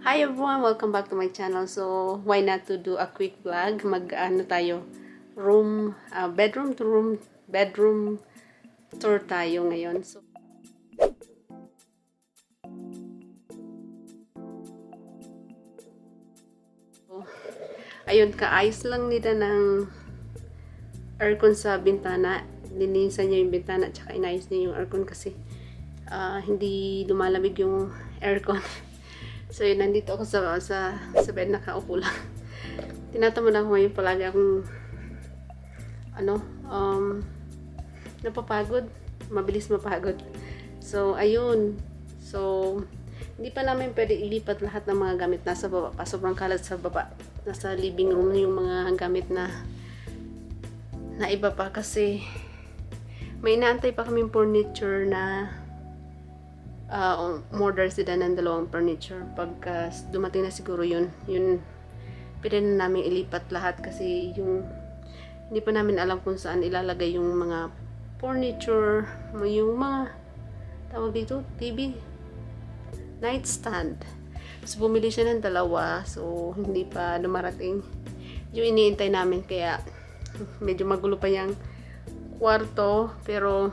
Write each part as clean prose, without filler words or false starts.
Hi everyone! Welcome back to my channel. So, why not to do a quick vlog? Mag-ano tayo? Bedroom tour tayo ngayon. So, ayun, kaayos lang nila ng aircon sa bintana. Linisan niya yung bintana at saka inayos niya yung aircon kasi hindi lumalamig yung aircon. So, yun, nandito ako sa bed, nakaupo lang. Tinatamad ako ngayon palagi akong napapagod. Mabilis mapagod. So, ayun. So, hindi pa namin pwede ilipat lahat ng mga gamit nasa baba pa. Sobrang kalat sa baba. Nasa living room yung mga gamit na iba pa kasi may inaantay pa kaming furniture na order sila ng dalawang furniture. Pagka dumating na siguro yun pwede na namin ilipat lahat kasi hindi pa namin alam kung saan ilalagay yung mga furniture, yung mga tawag dito, TV, nightstand. So, bumili siya ng dalawa. So, hindi pa dumarating yung iniintay namin. Kaya, medyo magulo pa yung kwarto. Pero,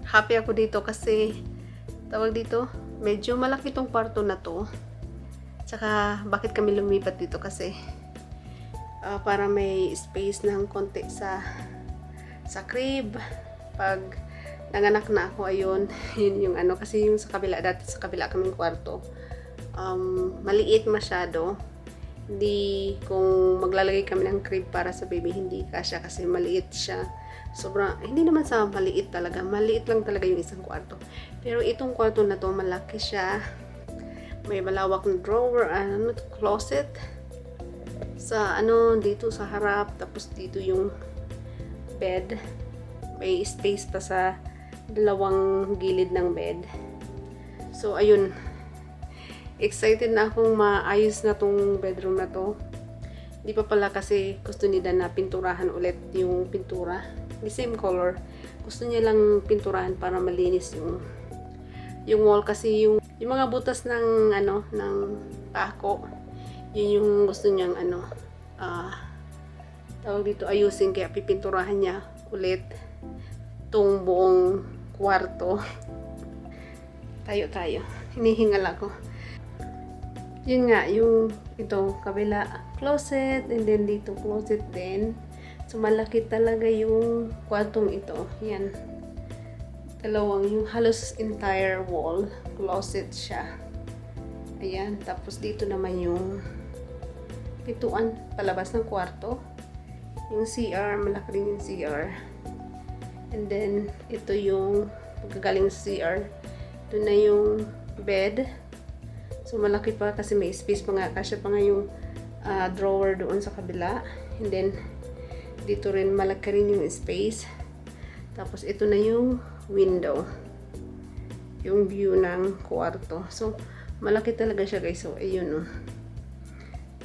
happy ako dito kasi, tawag dito, medyo malaki tong kwarto na to. Tsaka, bakit kami lumipat dito? Kasi, para may space ng konti sa crib. Pag nanganak na ako, ayun, yun yung kasi yung sa kabila, dati sa kabila kaming kwarto, maliit masyado. Hindi, kung maglalagay kami ng crib para sa baby, hindi kasya kasi maliit siya. Hindi naman sa maliit talaga, maliit lang talaga yung isang kwarto. Pero itong kwarto na to, malaki siya. May malawak na drawer, closet. Sa dito sa harap, tapos dito yung bed. May space pa sa dalawang gilid ng bed. So, ayun. Excited na akong maayos na tong bedroom na to. Di pa pala kasi gusto nila na pinturahan ulit yung pintura. The same color. Gusto niya lang pinturahan para malinis yung wall kasi yung mga butas ng ng pako. Yun yung gusto niyang tawag dito, ayusin, kaya pipinturahan niya ulit tong buong kwarto. Tayo. Hinihingal ako. Yun nga, yung ito, kabila, closet, and then dito, closet din. So, malaki talaga yung kwartong ito. Yan. Dalawang, yung halos entire wall, closet siya. Ayan. Tapos, dito naman yung pintuan, palabas ng kwarto. Yung CR, malaki rin yung CR. And then, ito yung pagkagaling sa CR. Ito na yung bed. So, malaki pa kasi may space pa nga. Kasya pa nga yung drawer doon sa kabila. And then, dito rin malaki rin yung space. Tapos, ito na yung window. Yung view ng kwarto. So, malaki talaga siya, guys. So, ayun, oh.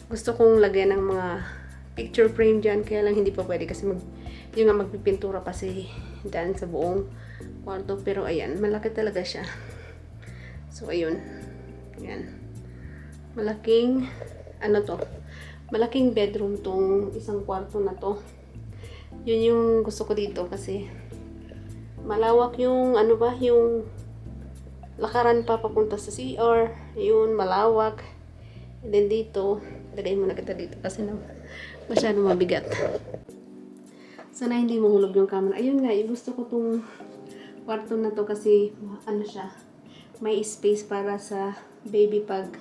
Gusto kong lagyan ng mga picture frame dyan. Kaya lang hindi pa pwede kasi yung nga magpipintura pa si Dan sa buong kwarto. Pero, ayan, malaki talaga siya. So, ayun. Yan. Malaking, malaking bedroom tong isang kwarto na to. Yun yung gusto ko dito kasi malawak yung, yung lakaran pa papunta sa CR. Yun, malawak. And then dito, lagay muna kita dito kasi masyado mabigat. Sana hindi mahulog yung camera. Ayun nga, gusto ko tong kwarto na to kasi, siya, may space para sa baby pag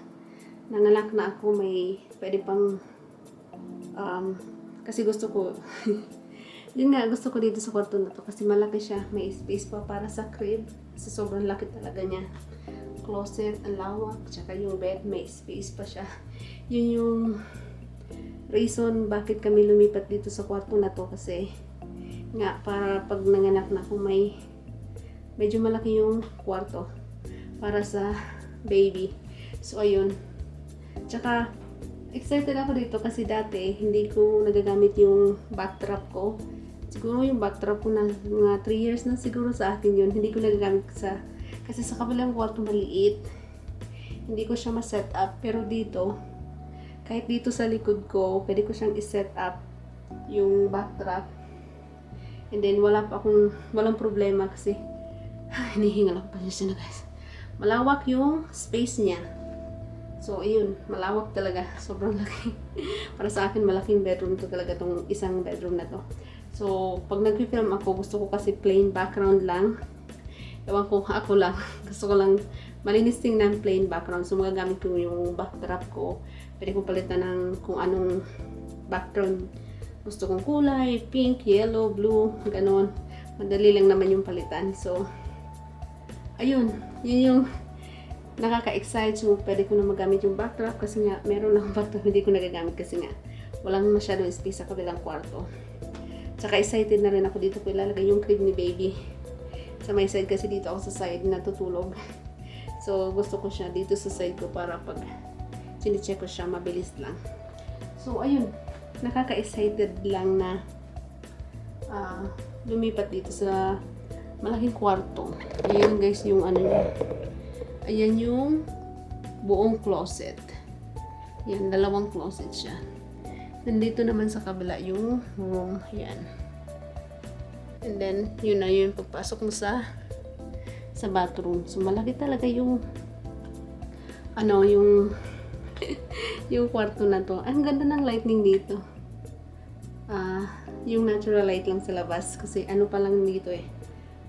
nanganak na ako, may pwede pang kasi gusto ko yun nga, gusto ko dito sa kwarto na to kasi malaki siya, may space pa para sa crib kasi sobrang laki talaga niya. Closet, ang lawak, tsaka yung bed, may space pa siya. Yun yung reason bakit kami lumipat dito sa kwarto na to kasi nga, para pag nanganak na ako, medyo malaki yung kwarto para sa baby. So, ayun. Tsaka, excited ako dito kasi dati, hindi ko nagagamit yung backdrop ko. Siguro yung backdrop ko na mga 3 years na siguro sa akin yun. Hindi ko nagagamit kasi sa kabilang kwarto maliit. hindi ko siya ma-set up. Pero dito, kahit dito sa likod ko, pwede ko siyang i-set up yung backdrop. And then, walang problema kasi, hinihingal ako pa siya na guys. Malawak yung space niya. So, ayun, malawak talaga. Sobrang laki. Para sa akin, malaking bedroom to talaga tong isang bedroom na to. So, pag nag-film ako, gusto ko kasi plain background lang. Ewan ko, ako lang. Gusto ko lang malinis tingnan plain background. So, magagamit ko yung backdrop ko. Pwede kong palitan ng kung anong background gusto kong kulay. Pink, yellow, blue, ganon. Madali lang naman yung palitan. So, ayun. Yun yung nakaka-excite. So, pwede ko na magamit yung backdrop kasi nga, meron akong backdrop hindi ko nagagamit kasi nga, walang masyadong space sa kabilang kwarto. Tsaka excited na rin ako dito ko ilalagay yung crib ni baby. Sa may side kasi dito ako sa side natutulog. So, gusto ko siya dito sa side ko para pag sinicheck ko siya, mabilis lang. So, ayun. Nakaka-excited lang na lumipat dito sa malaking kwarto. Ayan guys yung ano niya. Ayan yung buong closet. Yan, dalawang closet siya. Nandito naman sa kabila yung room. Yan. And then, yun na yun. Pagpasok mo sa bathroom. So, malaki talaga yung yung yung kwarto na to. Ang ganda ng lighting dito. Yung natural light lang sa labas. Kasi ano pa lang dito eh.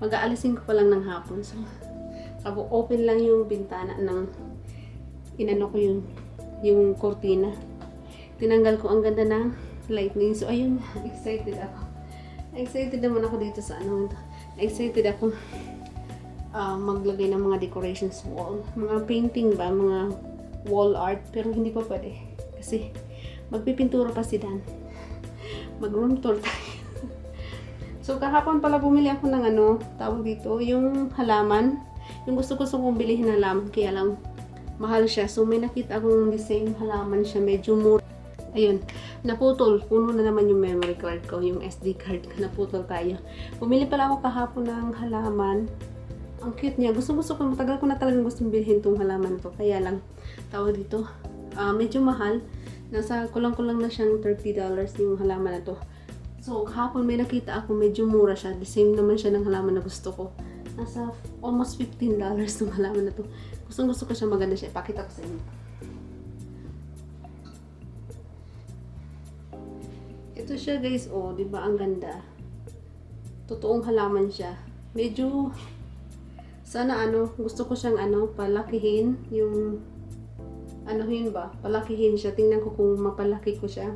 Mag-aalisin ko pa lang ng hapon. So, open lang yung bintana ng inano ko yung kortina. Tinanggal ko, ang ganda ng lightning. So, ayun, excited ako. Excited naman ako dito sa excited ako maglagay ng mga decorations wall. Mga painting ba, mga wall art. Pero hindi pa pwede. Kasi, magpipintura pa si Dan. Mag-room tour tayo. So, kahapon pala bumili ako ng tawag dito, yung halaman. Yung gusto kong bilhin na halaman, kaya lang mahal siya. So, may nakita akong the same halaman siya, medyo mura. Ayun, naputol. Puno na naman yung memory card ko, yung SD card. Naputol tayo. Bumili pala ako kahapon ng halaman. Ang cute niya. Gusto ko, matagal ko na talagang gustong bilhin tong halaman to. Kaya lang, tawag dito, medyo mahal. Nasa kulang-kulang na siyang $30 yung halaman na to. So, kahapon may nakita ako, medyo mura siya. The same naman siya ng halaman na gusto ko. Nasa almost $15 yung halaman na to. Gusto ko siya, maganda siya. Ipakita ko sa inyo. Ito siya guys, di ba ang ganda? Totoong halaman siya. Medyo, sana gusto ko siyang palakihin. Yung, yun ba? Palakihin siya. Tingnan ko kung mapalaki ko siya.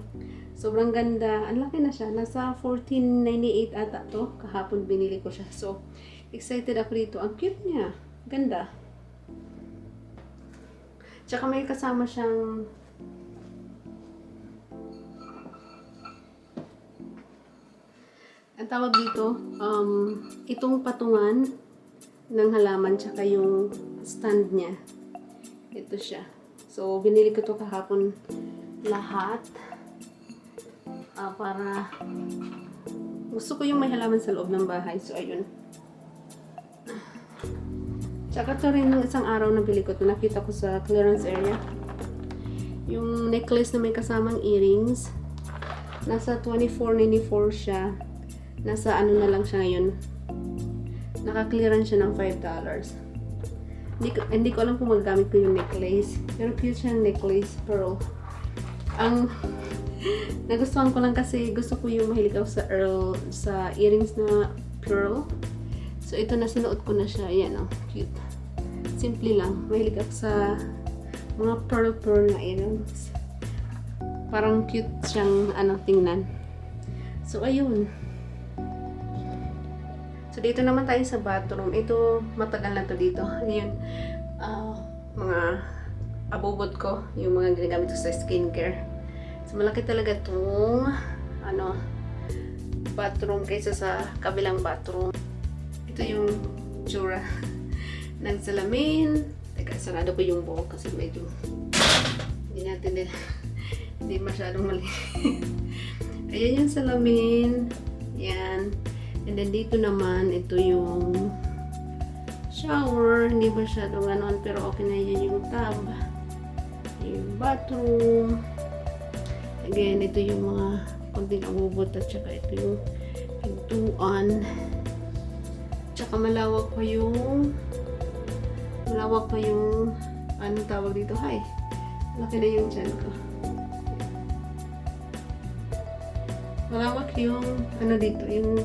Sobrang ganda. Ang laki na siya. Nasa $14.98 ata to. Kahapon binili ko siya. So, excited ako dito. Ang cute niya. Ganda. Tsaka may kasama siyang ang tawag dito, itong patungan ng halaman tsaka yung stand niya. Ito siya. So, binili ko to kahapon lahat. Para gusto ko yung may halaman sa loob ng bahay. So, ayun. Tsaka to rin yung isang araw na bili ko to. Nakita ko sa clearance area. Yung necklace na may kasamang earrings. Nasa $24.94 siya. Nasa na lang siya ngayon. Naka-clearance siya ng $5. Hindi ko alam kung magagamit ko yung necklace. Pero cute siyang necklace. Pero, nagustuhan ko lang kasi gusto ko yung mahilig ako sa earrings na pearl. So, ito na sinuot ko na siya. Ayan, cute. Simple lang. Mahilig ako sa mga pearl na earrings. Parang cute siyang tingnan. So, ayun. So, dito naman tayo sa bathroom. Ito, matagal na to dito. Ayun. Mga abobot ko. Yung mga ginagamit ko sa skincare. So, malaki talaga itong bathroom kaysa sa kabilang bathroom. Ito yung tsura ng salamin. Teka, sarado ko yung buhok kasi medyo hindi masyadong mali. Ayan yung salamin. Yan. And then dito naman, ito yung shower, hindi masyadong ganon, pero okay na yun yung tub. Yung bathroom. Again, ito yung mga konting abubot at saka ito yung pintuan. Tsaka malawak pa yung anong tawag dito? Hi. Laki na yung tiyan ko. Malawak yung ano dito, yung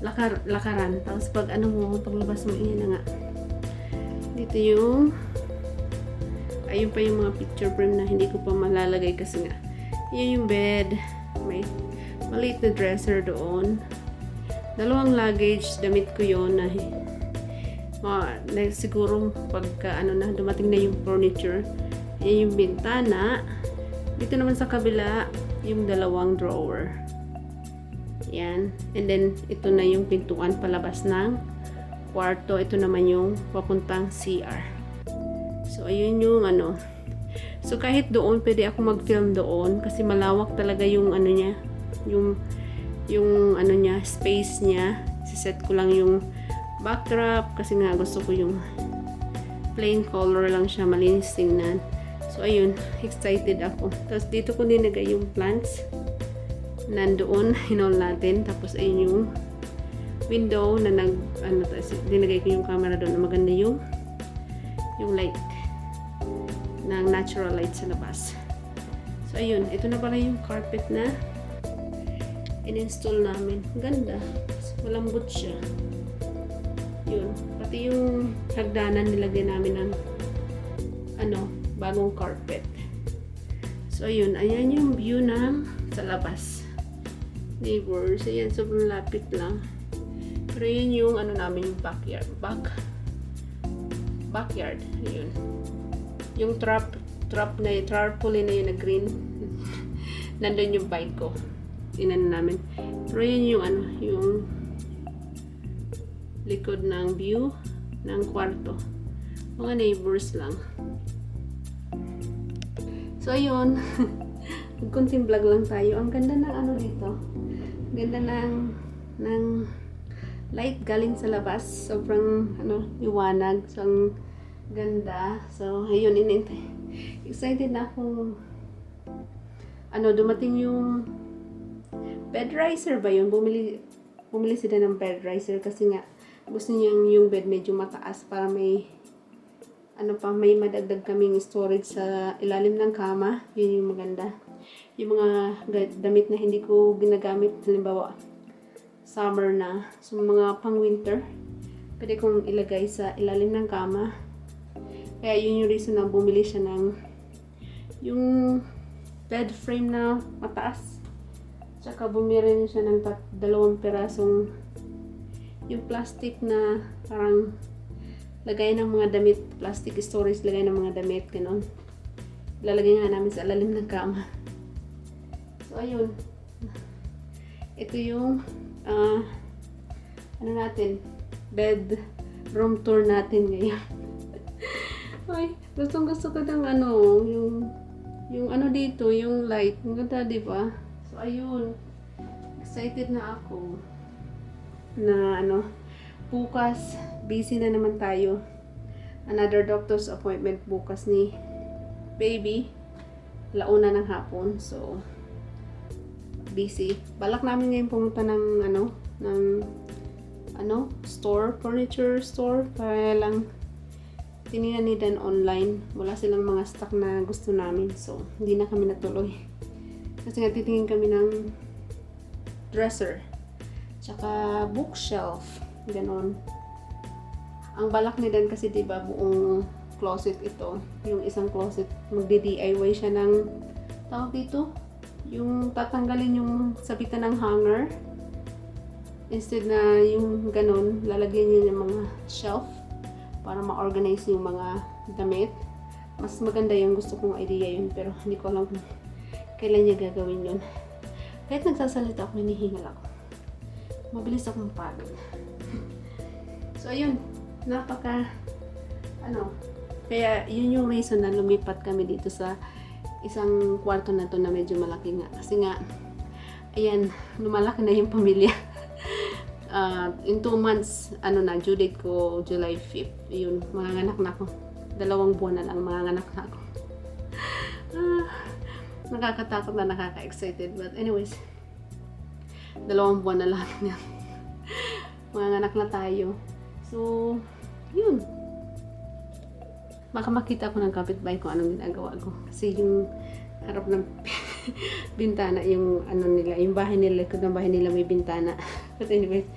lakaran. Tapos pag ano mo, paglabas mo, yun na nga. Dito yung ayun pa yung mga picture frame na hindi ko pa malalagay kasi nga yun yung bed. May maliit na dresser doon. 2 luggage, damit ko yun na siguro pagka ano na dumating na yung furniture. Yan yung bintana. Dito naman sa kabila yung 2 drawer. Yan. And then ito na yung pintuan palabas ng kwarto. Ito naman yung papuntang CR. So ayun yung ano. So kahit doon pwede ako mag-film doon kasi malawak talaga yung ano niya, yung ano niya, space niya. Siset ko lang yung backdrop kasi nga gusto ko yung plain color lang siya, malinis tingnan. So ayun, excited ako. Tapos dito ko dinagay yung plants. Nandoon, hinol natin. Tapos ayun yung window na dinagay ko yung camera doon na maganda yung light ng natural light sa labas. So ayun, ito na pala yung carpet na in-install namin. Ganda. Malambot siya. Yun. Pati yung hagdanan nilagyan namin ng bagong carpet. So ayun, ayan yung view ng sa labas. Neighbors, ayan, sobrang lapit lang. Pero yun yung namin yung backyard. Backyard. Ayun. Yung tarpaulin na yun na green. Nandun yung bike ko. Inan namin. Pero yun yung yung likod ng view ng kwarto. Mga neighbors lang. So ayun. Kunting vlog lang tayo. Ang ganda ng dito. Ganda ng light galing sa labas. Sobrang liwanag. So ang ganda. So ayun, excited na ako. Dumating yung bed riser ba yun? Bumili sila ng bed riser kasi nga gusto niyang yung bed medyo mataas para may may madagdag kaming storage sa ilalim ng kama. Yun yung maganda. Yung mga damit na hindi ko ginagamit, halimbawa summer na, so mga pang winter, pwede kong ilagay sa ilalim ng kama. Kaya yun yung reason na bumili siya ng yung bed frame na mataas. Tsaka bumili rin siya ng 2 pirasong yung plastic na parang lagay ng mga damit, plastic storage, lagay ng mga damit, ganon. Lalagay nga namin sa ilalim ng kama. So ayun, ito yung bed room tour natin ngayon. Ay, gusto ko ng yung dito, yung light. Ang ganda, di ba? So ayun, excited na ako na bukas busy na naman tayo. Another doctor's appointment bukas ni baby, 1:00 ng hapon. So busy. Balak namin ngayon pumunta ng store, furniture store, para lang tinignan ni Dan online. Wala silang mga stock na gusto namin. So hindi na kami natuloy. Kasi nga titingin kami ng dresser, tsaka bookshelf, ganon. Ang balak ni Dan kasi, diba, buong closet ito. Yung isang closet, magdi-DIY siya ng tawag dito, yung tatanggalin yung sabitan ng hanger. Instead na yung ganon, lalagyan niya ng mga shelf para ma-organize yung mga damit. Mas maganda yung gusto kong idea yun, pero hindi ko alam kung kailan niya gagawin yun. Kahit nagsasalita ako, hinihingal ako. Mabilis akong pagod. So ayun, kaya yun yung reason na lumipat kami dito sa isang kwarto na to na medyo malaki nga. Kasi nga, ayan, lumalaki na yung pamilya. in 2 months, due date ko, July 5th. Yun, manganganak na ako. 2 buwan na lang, manganganak na ako. Nakakatakot na nakaka-excited. But anyways, 2 buwan na lang yan. Manganganak na tayo. So, yun. Baka makita ko ng kapitbahay kung anong ginagawa ko. Kasi yung harap ng bintana, yung nila, yung bahay nila, likod ng bahay nila may bintana. But anyways,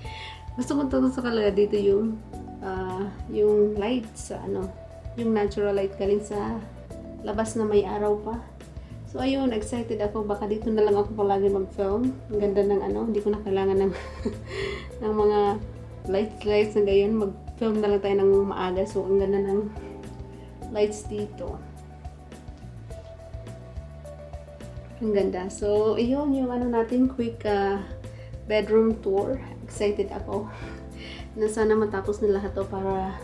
gusto kong tutulong talaga dito yung light sa yung natural light galing sa labas na may araw pa. So ayun, excited ako. Baka dito na lang ako palagi mag-film. Ang ganda ng hindi ko na kailangan ng ng mga lights na gayon. Mag-film na lang tayo ng maaga. So ang ganda ng lights dito. Ang ganda. So ayun, yung natin quick bedroom tour. Excited ako na sana matapos na lahat to para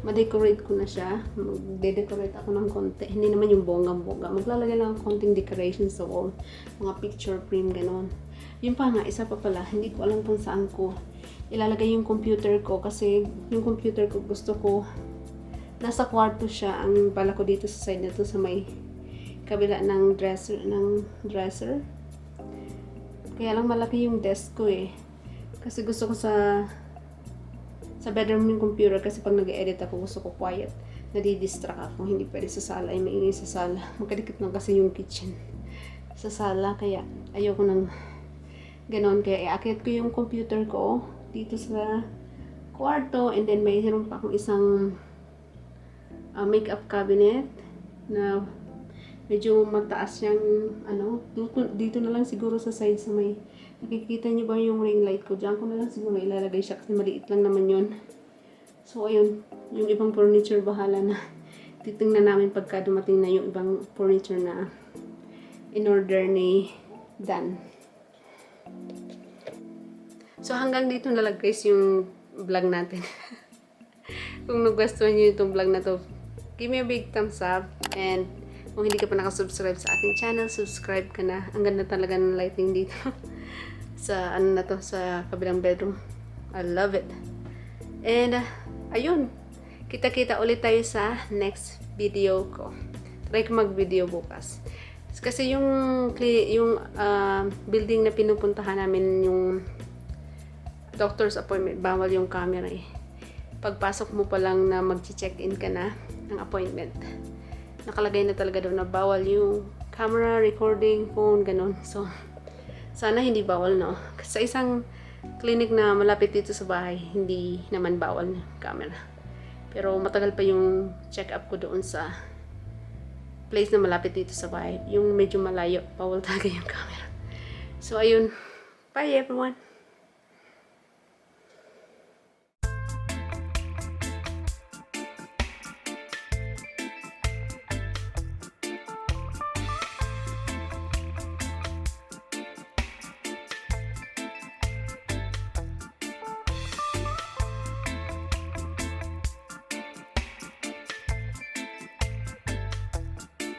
ma-decorate ko na siya. Mag-decorate ako ng konti. Hindi naman yung bonggang-bongga. Maglalagay lang ng konting decoration sa wall. Mga picture frame, ganon. Yun pa nga, isa pa pala. Hindi ko alam kung saan ko ilalagay yung computer ko. Kasi yung computer ko gusto ko nasa kwarto siya. Ang bala ko dito sa side na to sa may kabila ng dresser. Kaya lang malaki yung desk ko eh. Kasi gusto ko sa bedroom yung computer kasi pag nag-edit ako gusto ko quiet. Nadidistract ako. Hindi pwede sa sala. Ay maingay sa sala. Magkadikit lang kasi yung kitchen sa sala. Kaya ayoko nang ganon. Kaya iakyat ko yung computer ko dito sa kwarto. And then mayroon pa akong isang makeup cabinet na medyo mataas yung dito na lang siguro sa side sa may nakikita niyo ba yung ring light ko? Diyan ko na lang siguro ilalagay siya kasi maliit lang naman yun. So ayun, yung ibang furniture bahala na. Titingnan namin pagka dumating na yung ibang furniture na in order ni Dan. So hanggang dito na lang guys yung vlog natin. Kung nagustuhan niyo itong vlog na to, give me a big thumbs up. And kung hindi ka pa nakasubscribe sa aking channel, subscribe ka na. Ang ganda talaga ng lighting dito. Sa sa kabilang bedroom. I love it. And ayun, kita-kita ulit tayo sa next video ko. Try ko mag-video bukas. Kasi yung building na pinupuntahan namin, yung doctor's appointment, bawal yung camera eh. Pagpasok mo pa lang na mag-check-in ka na ng appointment, nakalagay na talaga doon na bawal yung camera, recording, phone, ganun. So sana hindi bawal, no? Kasi sa isang clinic na malapit dito sa bahay, hindi naman bawal yung camera. Pero matagal pa yung check-up ko doon sa place na malapit dito sa bahay. Yung medyo malayo, bawal talaga yung camera. So, ayun. Bye, everyone!